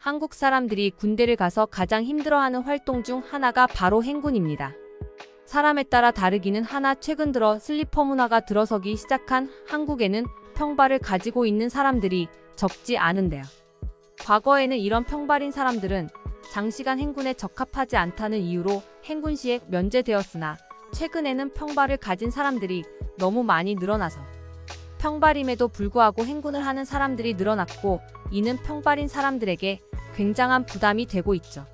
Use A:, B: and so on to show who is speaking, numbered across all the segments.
A: 한국 사람들이 군대를 가서 가장 힘들어하는 활동 중 하나가 바로 행군입니다. 사람에 따라 다르기는 하나 최근 들어 슬리퍼 문화가 들어서기 시작한 한국에는 평발을 가지고 있는 사람들이 적지 않은데요. 과거에는 이런 평발인 사람들은 장시간 행군에 적합하지 않다는 이유로 행군 시에 면제되었으나 최근에는 평발을 가진 사람들이 너무 많이 늘어나서 평발임에도 불구하고 행군을 하는 사람들이 늘어났고 이는 평발인 사람들에게 굉장한 부담이 되고 있죠.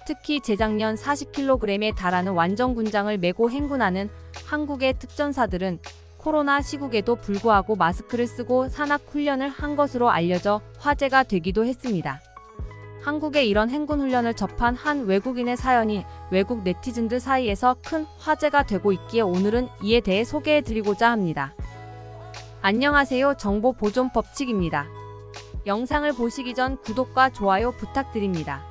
A: 특히 재작년 40kg에 달하는 완전군장을 메고 행군하는 한국의 특전사들은 코로나 시국에도 불구하고 마스크를 쓰고 산악훈련을 한 것으로 알려져 화제가 되기도 했습니다. 한국의 이런 행군훈련을 접한 한 외국인의 사연이 외국 네티즌들 사이에서 큰 화제가 되고 있기에 오늘은 이에 대해 소개해드리고자 합니다. 안녕하세요. 정보보존법칙입니다. 영상을 보시기 전 구독과 좋아요 부탁드립니다.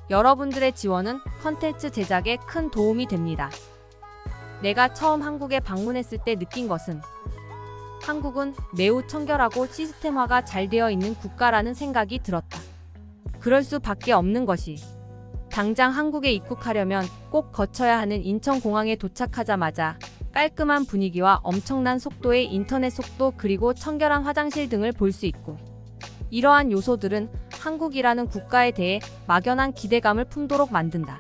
A: 여러분들의 지원은 컨텐츠 제작에 큰 도움이 됩니다. 내가 처음 한국에 방문했을 때 느낀 것은 한국은 매우 청결하고 시스템화가 잘 되어 있는 국가라는 생각이 들었다. 그럴 수밖에 없는 것이 당장 한국에 입국하려면 꼭 거쳐야 하는 인천공항에 도착하자마자 깔끔한 분위기와 엄청난 속도의 인터넷 속도 그리고 청결한 화장실 등을 볼 수 있고 이러한 요소들은 한국이라는 국가에 대해 막연한 기대감을 품도록 만든다.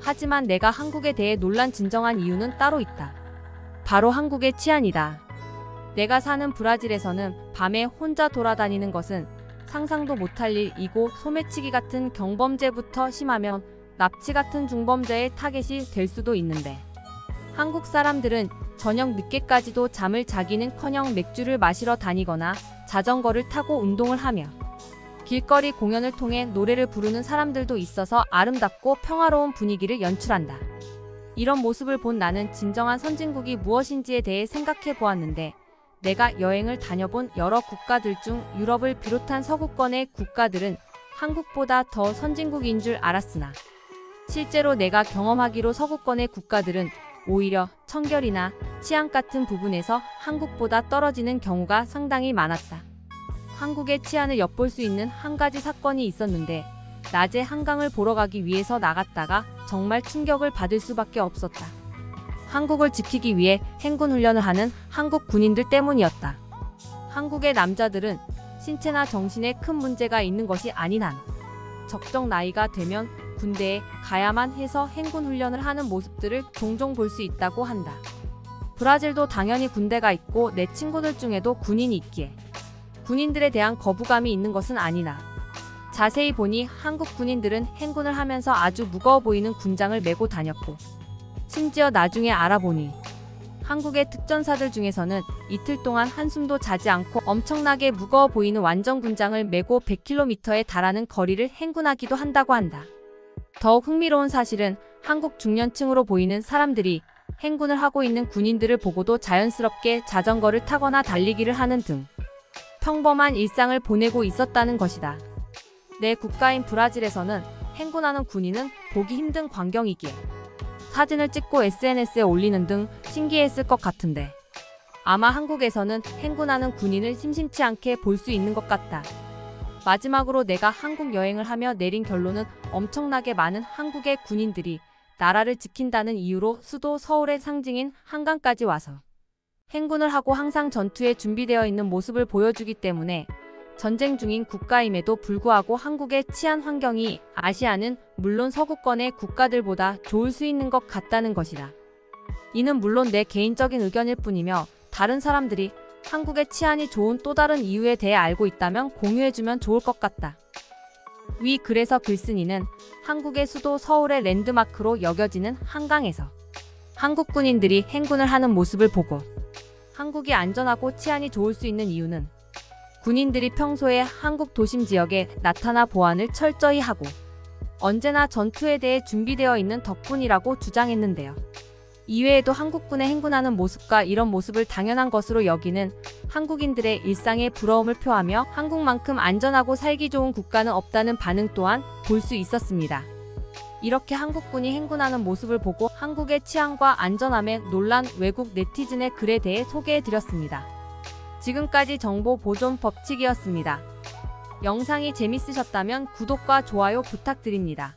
A: 하지만 내가 한국에 대해 놀란 진정한 이유는 따로 있다. 바로 한국의 치안이다. 내가 사는 브라질에서는 밤에 혼자 돌아다니는 것은 상상도 못할 일이고 소매치기 같은 경범죄부터 심하면 납치 같은 중범죄의 타겟이 될 수도 있는데 한국 사람들은 저녁 늦게까지도 잠을 자기는커녕 맥주를 마시러 다니거나 자전거를 타고 운동을 하며 길거리 공연을 통해 노래를 부르는 사람들도 있어서 아름답고 평화로운 분위기를 연출한다. 이런 모습을 본 나는 진정한 선진국이 무엇인지에 대해 생각해 보았는데 내가 여행을 다녀본 여러 국가들 중 유럽을 비롯한 서구권의 국가들은 한국보다 더 선진국인 줄 알았으나 실제로 내가 경험하기로 서구권의 국가들은 오히려 청결이나 치안 같은 부분에서 한국보다 떨어지는 경우가 상당히 많았다. 한국의 치안을 엿볼 수 있는 한 가지 사건이 있었는데 낮에 한강을 보러 가기 위해서 나갔다가 정말 충격을 받을 수밖에 없었다. 한국을 지키기 위해 행군 훈련을 하는 한국 군인들 때문이었다. 한국의 남자들은 신체나 정신에 큰 문제가 있는 것이 아닌 한 적정 나이가 되면 군대에 가야만 해서 행군 훈련을 하는 모습들을 종종 볼 수 있다고 한다. 브라질도 당연히 군대가 있고 내 친구들 중에도 군인이 있기에 군인들에 대한 거부감이 있는 것은 아니나 자세히 보니 한국 군인들은 행군을 하면서 아주 무거워 보이는 군장을 메고 다녔고 심지어 나중에 알아보니 한국의 특전사들 중에서는 이틀 동안 한숨도 자지 않고 엄청나게 무거워 보이는 완전 군장을 메고 100km에 달하는 거리를 행군하기도 한다고 한다. 더욱 흥미로운 사실은 한국 중년층으로 보이는 사람들이 행군을 하고 있는 군인들을 보고도 자연스럽게 자전거를 타거나 달리기를 하는 등 평범한 일상을 보내고 있었다는 것이다. 내 국가인 브라질에서는 행군하는 군인은 보기 힘든 광경이기에 사진을 찍고 SNS에 올리는 등 신기했을 것 같은데 아마 한국에서는 행군하는 군인을 심심치 않게 볼 수 있는 것 같다. 마지막으로 내가 한국 여행을 하며 내린 결론은 엄청나게 많은 한국의 군인들이 나라를 지킨다는 이유로 수도 서울의 상징인 한강까지 와서 행군을 하고 항상 전투에 준비되어 있는 모습을 보여주기 때문에 전쟁 중인 국가임에도 불구하고 한국의 치안 환경이 아시아는 물론 서구권의 국가들보다 좋을 수 있는 것 같다는 것이다. 이는 물론 내 개인적인 의견일 뿐이며 다른 사람들이 한국의 치안이 좋은 또 다른 이유에 대해 알고 있다면 공유해주면 좋을 것 같다. 위 글에서 글쓴이는 한국의 수도 서울의 랜드마크로 여겨지는 한강에서 한국 군인들이 행군을 하는 모습을 보고 한국이 안전하고 치안이 좋을 수 있는 이유는 군인들이 평소에 한국 도심 지역에 나타나 보안을 철저히 하고 언제나 전투에 대해 준비되어 있는 덕분이라고 주장했는데요. 이외에도 한국군의 행군하는 모습과 이런 모습을 당연한 것으로 여기는 한국인들의 일상에 부러움을 표하며 한국만큼 안전하고 살기 좋은 국가는 없다는 반응 또한 볼 수 있었습니다. 이렇게 한국군이 행군하는 모습을 보고 한국의 치안과 안전함에 놀란 외국 네티즌의 글에 대해 소개해드렸습니다. 지금까지 정보보존법칙이었습니다. 영상이 재밌으셨다면 구독과 좋아요 부탁드립니다.